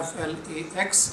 FLAXSEEDS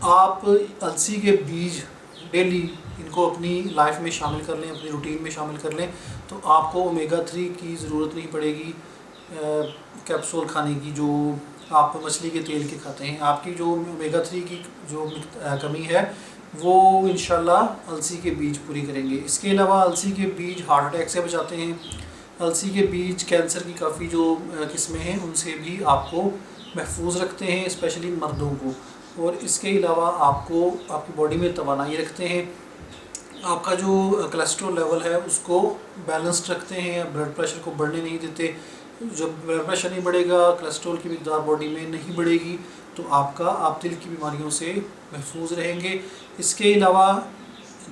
آپ السی کے بیج daily ان کو اپنی لائف میں شامل کر لیں، اپنی روٹین میں شامل کر لیں، تو آپ کو اومیگا 3 کی ضرورت نہیں پڑے گی کیپسول کھانے کی جو آپ مچھلی کے تیل کے کھاتے ہیں۔ آپ کی جو اومیگا 3 کی جو کمی ہے وہ انشاءاللہ السی کے بیج پوری کریں گے۔ اس کے علاوہ السی کے بیج ہارٹ اٹیک سے بچاتے ہیں، السی کے بیج کینسر کی کافی جو قسمیں ہیں ان سے بھی آپ کو محفوظ رکھتے ہیں، اسپیشلی مردوں کو۔ اور اس کے علاوہ آپ کو آپ کی باڈی میں توانائی رکھتے ہیں، آپ کا جو کولیسٹرول لیول ہے اس کو بیلنسڈ رکھتے ہیں، بلڈ پریشر کو بڑھنے نہیں دیتے۔ جب بلڈ پریشر نہیں بڑھے گا، کولیسٹرول کی مقدار باڈی میں نہیں بڑھے گی، تو آپ دل کی بیماریوں سے محفوظ رہیں گے۔ اس کے علاوہ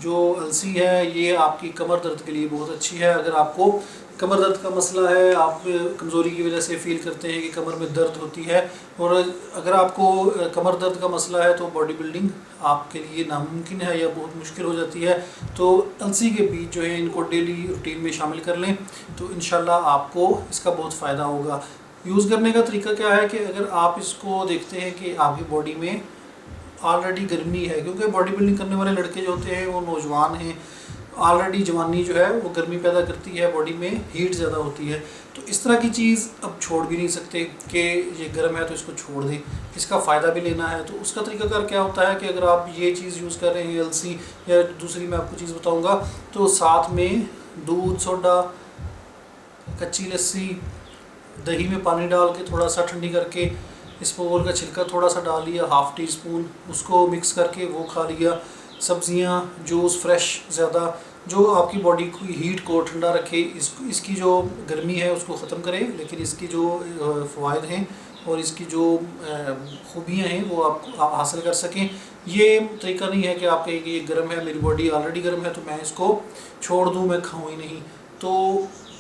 جو السی ہے یہ آپ کی کمر درد کے لیے بہت اچھی ہے۔ اگر آپ کو کمر درد کا مسئلہ ہے، آپ کمزوری کی وجہ سے فیل کرتے ہیں کہ کمر میں درد ہوتی ہے، اور اگر آپ کو کمر درد کا مسئلہ ہے تو باڈی بلڈنگ آپ کے لیے ناممکن ہے یا بہت مشکل ہو جاتی ہے، تو السی کے بیج جو ہیں ان کو ڈیلی روٹین میں شامل کر لیں، تو انشاءاللہ آپ کو اس کا بہت فائدہ ہوگا۔ یوز کرنے کا طریقہ کیا ہے کہ اگر آپ اس کو دیکھتے ہیں کہ آپ کی باڈی میں آلریڈی گرمی ہے، کیونکہ باڈی بلڈنگ کرنے والے لڑکے جو ہوتے ہیں وہ نوجوان ہیں، آلریڈی جوانی جو ہے وہ گرمی پیدا کرتی ہے، باڈی میں ہیٹ زیادہ ہوتی ہے، تو اس طرح کی چیز اب چھوڑ بھی نہیں سکتے کہ یہ گرم ہے تو اس کو چھوڑ دیں، اس کا فائدہ بھی لینا ہے۔ تو اس کا طریقہ کار کیا ہوتا ہے کہ اگر آپ یہ چیز یوز کر رہے ہیں السی یا دوسری میں آپ کو چیز بتاؤں گا، تو ساتھ میں دودھ سوڈا، کچی لسی، دہی میں پانی ڈال کے تھوڑا سا ٹھنڈی کر کے اسپول کا چھلکا تھوڑا سا ڈال لیا، ½ ٹی اسپون، اس کو مکس کر کے وہ کھا لیا۔ سبزیاں، جوس فریش زیادہ جو آپ کی باڈی کو ہیٹ کو ٹھنڈا رکھے، اس کی جو گرمی ہے اس کو ختم کرے، لیکن اس کی جو فوائد ہیں اور اس کی جو خوبیاں ہیں وہ آپ حاصل کر سکیں۔ یہ طریقہ نہیں ہے کہ آپ کہیں کہ یہ گرم ہے، میری باڈی آلریڈی گرم ہے تو میں اس کو چھوڑ دوں، میں کھاؤں ہی نہیں، تو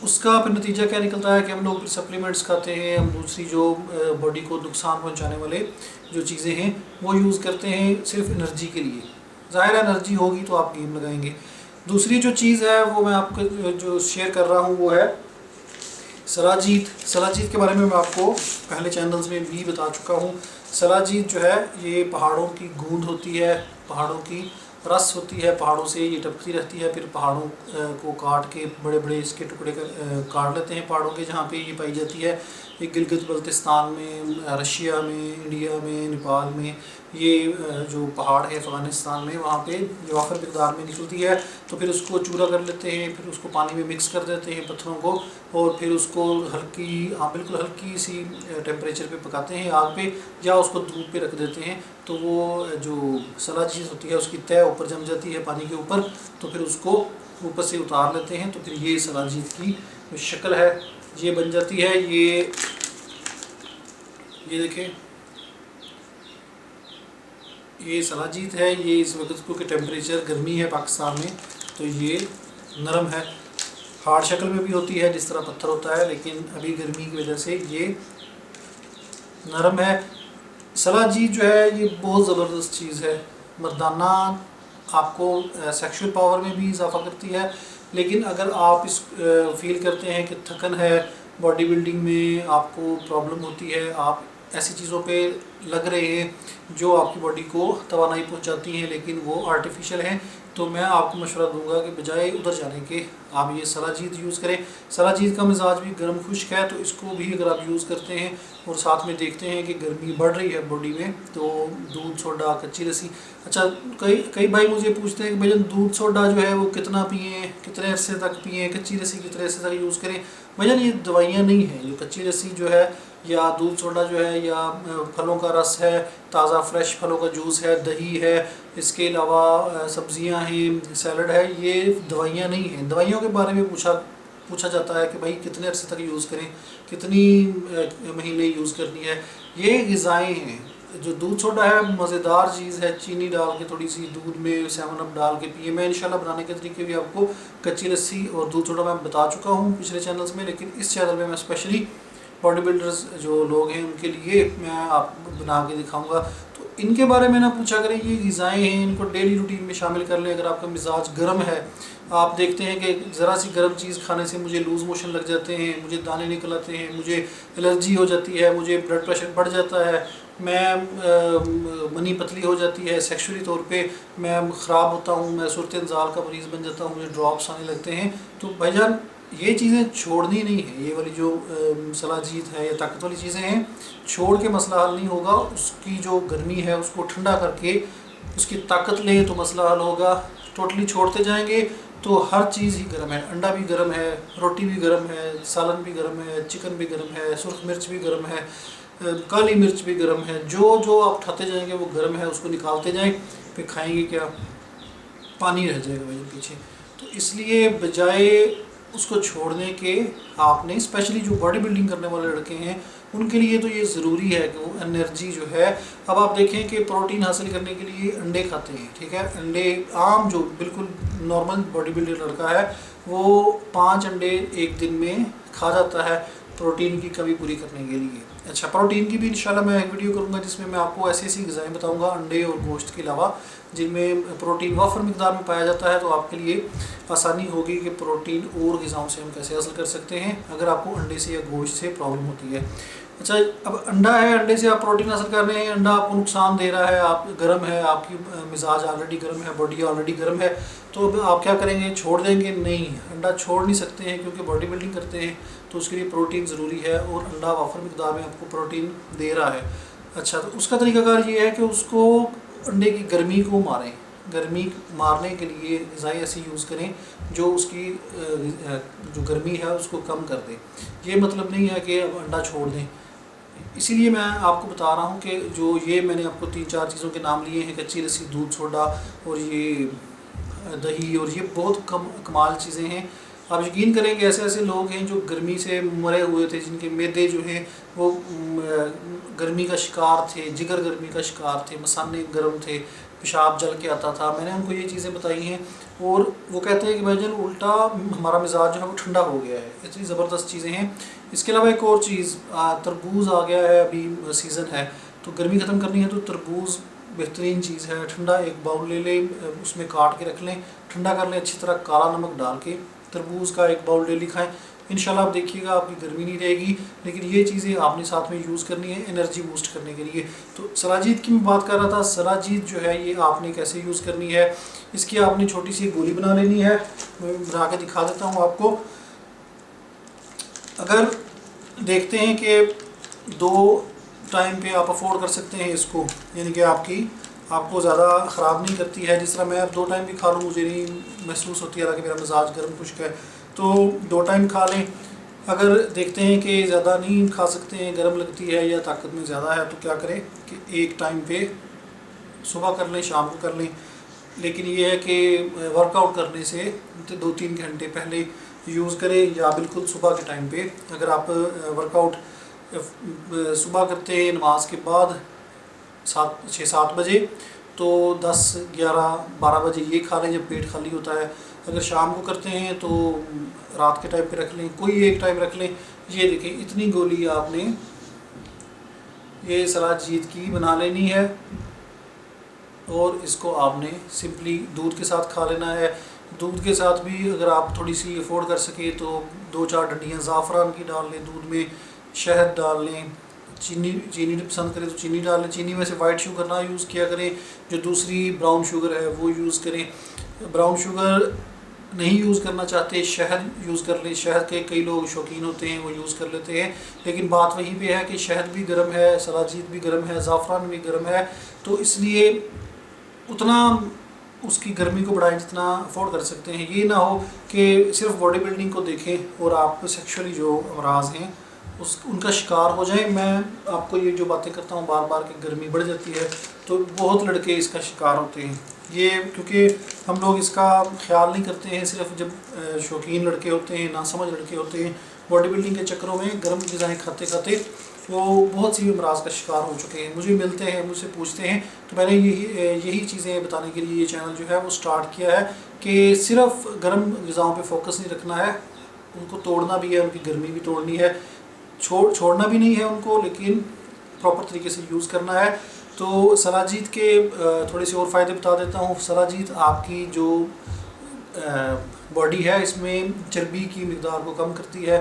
اس کا پھر نتیجہ کیا نکلتا ہے کہ ہم لوگ سپلیمنٹس کھاتے ہیں، ہم دوسری جو باڈی کو نقصان پہنچانے والے جو چیزیں ہیں وہ یوز کرتے ہیں صرف انرجی کے لیے۔ ظاہر ہے انرجی ہوگی تو آپ گیم لگائیں گے۔ دوسری جو چیز ہے وہ میں آپ کو جو شیئر کر رہا ہوں وہ ہے سلاجید۔ سلاجید کے بارے میں آپ کو پہلے چینلز میں بھی بتا چکا ہوں۔ سلاجید جو ہے یہ پہاڑوں کی گوند ہوتی ہے، پہاڑوں کی رس ہوتی ہے، پہاڑوں سے یہ ٹپکتی رہتی ہے، پھر پہاڑوں کو کاٹ کے بڑے بڑے اس کے ٹکڑے کاٹ لیتے ہیں پہاڑوں کے جہاں پہ یہ پائی جاتی ہے۔ یہ گلگت بلتستان میں، رشیا میں، انڈیا میں، نیپال میں، یہ جو پہاڑ ہے افغانستان میں، وہاں پہ وافر مقدار میں نکلتی ہے، تو پھر اس کو چورا کر لیتے ہیں، پھر اس کو پانی میں مکس کر دیتے ہیں پتھروں کو، اور پھر اس کو بالکل ہلکی سی ٹیمپریچر پہ پکاتے ہیں آگ پہ، یا اس کو دھوپ پہ رکھ دیتے ہیں، تو وہ جو سلاجید ہوتی ہے اس کی تہ اوپر جم جاتی ہے پانی کے اوپر، تو پھر اس کو اوپر سے اتار لیتے ہیں، تو پھر یہ سلاجید کی جو شکل ہے یہ بن جاتی ہے۔ یہ دیکھیں، یہ سلاجید ہے، یہ اس وقت کیونکہ ٹیمپریچر گرمی ہے پاکستان میں تو یہ نرم ہے، ہارڈ شکل میں بھی ہوتی ہے جس طرح پتھر ہوتا ہے، لیکن ابھی گرمی کی وجہ سے یہ نرم ہے۔ سلاجید جو ہے یہ بہت زبردست چیز ہے، مردانہ آپ کو سیکشول پاور میں بھی اضافہ کرتی ہے، لیکن اگر آپ اس فیل کرتے ہیں کہ تھکن ہے، باڈی بلڈنگ میں آپ کو پرابلم ہوتی ہے، آپ ایسی چیزوں پہ لگ رہے ہیں جو آپ کی باڈی کو توانائی پہنچاتی ہیں لیکن وہ آرٹیفیشل ہیں، تو میں آپ کو مشورہ دوں گا کہ بجائے ادھر جانے کے آپ یہ سلاجید یوز کریں۔ سلاجید کا مزاج بھی گرم خشک ہے، تو اس کو بھی اگر آپ یوز کرتے ہیں اور ساتھ میں دیکھتے ہیں کہ گرمی بڑھ رہی ہے باڈی میں، تو دودھ سوڈا، کچی لسی، اچھا کئی بھائی مجھے پوچھتے ہیں کہ بھائی دودھ سوڈا جو ہے وہ کتنا پئیں، کتنے عرصے تک پئیں، کچی لسی کتنے عرصے تک یوز کریں؟ بھائی یہ دوائیاں نہیں ہیں، جو کچی لسی جو ہے یا دودھ سوڈا جو ہے یا پھلوں کا رس ہے، تازہ فریش پھلوں کا جوس ہے، دہی ہے، اس کے علاوہ سبزیاں ہیں، سیلڈ ہے، یہ دوائیاں نہیں ہیں۔ دوائیوں کے بارے میں پوچھا جاتا ہے کہ بھائی کتنے عرصے تک یوز کریں، کتنی مہینے یوز کرنی ہے، یہ غذائیں ہیں۔ جو دودھ سوڈا ہے مزیدار چیز ہے، چینی ڈال کے تھوڑی سی دودھ میں 7 اپ ڈال کے پیے۔ میں انشاءاللہ بنانے کے طریقے بھی آپ کو کچی لسی اور دودھ سوڈا میں بتا چکا ہوں پچھلے چینلز میں، لیکن اس چینل میں اسپیشلی باڈی بلڈرز جو لوگ ہیں ان کے لیے میں آپ کو بنا کے دکھاؤں گا، تو ان کے بارے میں نہ پوچھا کریں، یہ غذائیں ہیں، ان کو ڈیلی روٹین میں شامل کر لیں۔ اگر آپ کا مزاج گرم ہے، آپ دیکھتے ہیں کہ ذرا سی گرم چیز کھانے سے مجھے لوز موشن لگ جاتے ہیں، مجھے دانے نکل آتے ہیں، مجھے الرجی ہو جاتی ہے، مجھے بلڈ پریشر بڑھ جاتا ہے، میں منی پتلی ہو جاتی ہے، سیکشولی طور پہ میں خراب ہوتا ہوں، میں صورت انزال کا مریض بن جاتا ہوں، مجھے ڈراپس آنے لگتے ہیں. تو بھائی جان یہ چیزیں چھوڑنی نہیں ہے. یہ والی جو سلاجید ہے یا طاقت والی چیزیں ہیں، چھوڑ کے مسئلہ حل نہیں ہوگا. اس کی جو گرمی ہے اس کو ٹھنڈا کر کے اس کی طاقت لیں تو مسئلہ حل ہوگا. ٹوٹلی چھوڑتے جائیں گے تو ہر چیز ہی گرم ہے. انڈا بھی گرم ہے، روٹی بھی گرم ہے، سالن بھی گرم ہے، چکن بھی گرم ہے، سرخ مرچ بھی گرم ہے، کالی مرچ بھی گرم ہے. جو آپ کھاتے جائیں گے وہ گرم ہے، اس کو نکالتے جائیں. پھر کھائیں گے کیا؟ پانی رہ جائے گا بھائی پیچھے. تو اس لیے بجائے اس کو چھوڑنے کے آپ نے اسپیشلی جو باڈی بلڈنگ کرنے والے لڑکے ہیں ان کے لیے تو یہ ضروری ہے کہ وہ انرجی جو ہے. اب آپ دیکھیں کہ پروٹین حاصل کرنے کے لیے انڈے کھاتے ہیں، ٹھیک ہے. انڈے عام جو بالکل نارمل باڈی بلڈر لڑکا ہے وہ 5 انڈے ایک دن میں کھا جاتا ہے پروٹین کی کمی پوری کرنے کے لیے. اچھا، پروٹین کی بھی انشاءاللہ میں ایک ویڈیو کروں گا جس میں آپ کو ایسی ایسی غذائیں بتاؤں گا انڈے اور گوشت کے علاوہ جن میں پروٹین وافر مقدار میں پایا جاتا ہے. تو آپ کے لیے آسانی ہوگی کہ پروٹین اور غذاؤں سے ہم کیسے حاصل کر سکتے ہیں اگر آپ کو انڈے سے یا گوشت سے پرابلم ہوتی ہے. اچھا، اب انڈا ہے، انڈے سے آپ پروٹین حاصل کر رہے ہیں، انڈا آپ کو نقصان دے رہا ہے، آپ گرم ہے، آپ کی مزاج آلریڈی گرم ہے، باڈی آلریڈی گرم ہے. تو اب آپ کیا کریں گے؟ چھوڑ دیں گے؟ نہیں، انڈا چھوڑ نہیں سکتے ہیں کیونکہ باڈی بلڈنگ کرتے ہیں تو اس کے لیے پروٹین ضروری ہے اور انڈا وافر مقدار میں آپ کو پروٹین دے رہا ہے. اچھا، تو اس کا طریقہ کار یہ ہے کہ اس کو انڈے کی گرمی کو ماریں. گرمی مارنے کے لیے غذائیں ایسی یوز کریں جو اس کی جو گرمی ہے اس کو کم کر دے. یہ مطلب نہیں ہے کہ اب انڈا چھوڑ دیں. اسی لیے میں آپ کو بتا رہا ہوں کہ جو یہ میں نے آپ کو 3-4 چیزوں کے نام لیے ہیں، کچی لسی، دودھ، سوڈا اور یہ دہی، اور یہ بہت کمال چیزیں ہیں. آپ یقین کریں کہ ایسے ایسے لوگ ہیں جو گرمی سے مرے ہوئے تھے، جن کے معدے جو ہیں وہ گرمی کا شکار تھے، جگر گرمی کا شکار تھے، مثانے گرم تھے، پیشاب جل کے آتا تھا. میں نے ان کو یہ چیزیں بتائی ہیں اور وہ کہتے ہیں کہ بھائی جان الٹا ہمارا مزاج جو ہے وہ ٹھنڈا ہو گیا ہے. اتنی زبردست چیزیں ہیں. اس کے علاوہ ایک اور چیز، تربوز آ گیا ہے، ابھی سیزن ہے تو گرمی ختم کرنی ہے تو تربوز بہترین چیز ہے. ٹھنڈا ایک باؤل لے لیں، اس میں کاٹ کے رکھ لیں، ٹھنڈا کر لیں اچھی طرح، کالا نمک ڈال کے تربوز کا ایک باؤل ڈیلی کھائیں. انشاءاللہ آپ دیکھیے گا آپ کی گرمی نہیں رہے گی. لیکن یہ چیزیں آپ نے ساتھ میں یوز کرنی ہے انرجی بوسٹ کرنے کے لیے. تو سلاجید کی میں بات کر رہا تھا. سلاجید جو ہے یہ آپ نے کیسے یوز کرنی ہے، اس کی آپ نے چھوٹی سی گولی بنا لینی ہے. میں بنا کے دکھا دیتا ہوں آپ کو. اگر دیکھتے ہیں کہ 2 ٹائم پہ آپ افورڈ کر سکتے ہیں اس کو، یعنی کہ آپ کو زیادہ خراب نہیں کرتی ہے. جس طرح میں اب 2 ٹائم بھی کھا لوں مجھے نہیں محسوس ہوتی ہے، حالانکہ میرا مزاج گرم خشک ہے. تو 2 ٹائم کھا لیں. اگر دیکھتے ہیں کہ زیادہ نہیں کھا سکتے ہیں، گرم لگتی ہے یا طاقت میں زیادہ ہے، تو کیا کریں کہ 1 ٹائم پہ صبح کر لیں، شام کو کر لیں. لیکن یہ ہے کہ ورک آؤٹ کرنے سے 2-3 گھنٹے پہلے یوز کریں یا بالکل صبح کے ٹائم پہ. اگر آپ ورک آؤٹ صبح کرتے ہیں نماز کے بعد 6-7 بجے تو 10-11-12 بجے یہ کھا لیں جب پیٹ خالی ہوتا ہے. اگر شام کو کرتے ہیں تو رات کے ٹائم پہ رکھ لیں، کوئی ایک ٹائم رکھ لیں. یہ دیکھیں اتنی گولی آپ نے یہ سلاجید کی بنا لینی ہے اور اس کو آپ نے سمپلی دودھ کے ساتھ کھا لینا ہے. دودھ کے ساتھ بھی اگر آپ تھوڑی سی افورڈ کر سکیں تو 2-4 ڈنڈیاں زعفران کی ڈال لیں دودھ میں، شہد ڈال لیں، چینی پسند کریں تو چینی ڈال لیں. چینی میں سے وائٹ شوگر نہ یوز کیا کریں، جو دوسری براؤن شوگر ہے وہ یوز کریں. براؤن شوگر نہیں یوز کرنا چاہتے شہد یوز کر لیں. شہد کے کئی لوگ شوقین ہوتے ہیں وہ یوز کر لیتے ہیں، لیکن بات وہیں پہ ہے کہ شہد بھی گرم ہے، سلاجید بھی گرم ہے، زعفران بھی گرم ہے. تو اس لیے اتنا اس کی گرمی کو بڑھائیں جتنا افورڈ کر سکتے ہیں. یہ نہ ہو کہ صرف باڈی بلڈنگ کو دیکھیں اور آپ سیکشولی جو امراض ہیں ان کا شکار ہو جائیں. میں آپ کو یہ جو باتیں کرتا ہوں بار بار کہ گرمی بڑھ جاتی ہے تو بہت لڑکے اس کا شکار ہوتے ہیں. یہ کیونکہ ہم لوگ اس کا خیال نہیں کرتے ہیں، صرف جب شوقین لڑکے ہوتے ہیں، ناسمجھ لڑکے ہوتے ہیں، باڈی بلڈنگ کے چکروں میں گرم غذائیں کھاتے کھاتے وہ بہت سی امراض کا شکار ہو چکے ہیں. مجھے ملتے ہیں، مجھ سے پوچھتے ہیں. تو میں نے یہی چیزیں بتانے کے لیے یہ چینل جو ہے وہ سٹارٹ کیا ہے کہ صرف گرم غذاؤں پہ فوکس نہیں رکھنا ہے، ان کو توڑنا بھی ہے، ان کی گرمی بھی توڑنی ہے. چھوڑنا بھی نہیں ہے ان کو، لیکن پراپر طریقے سے یوز کرنا ہے. تو سلاجید کے تھوڑے سے اور فائدے بتا دیتا ہوں. سلاجید آپ کی جو باڈی ہے اس میں چربی کی مقدار کو کم کرتی ہے،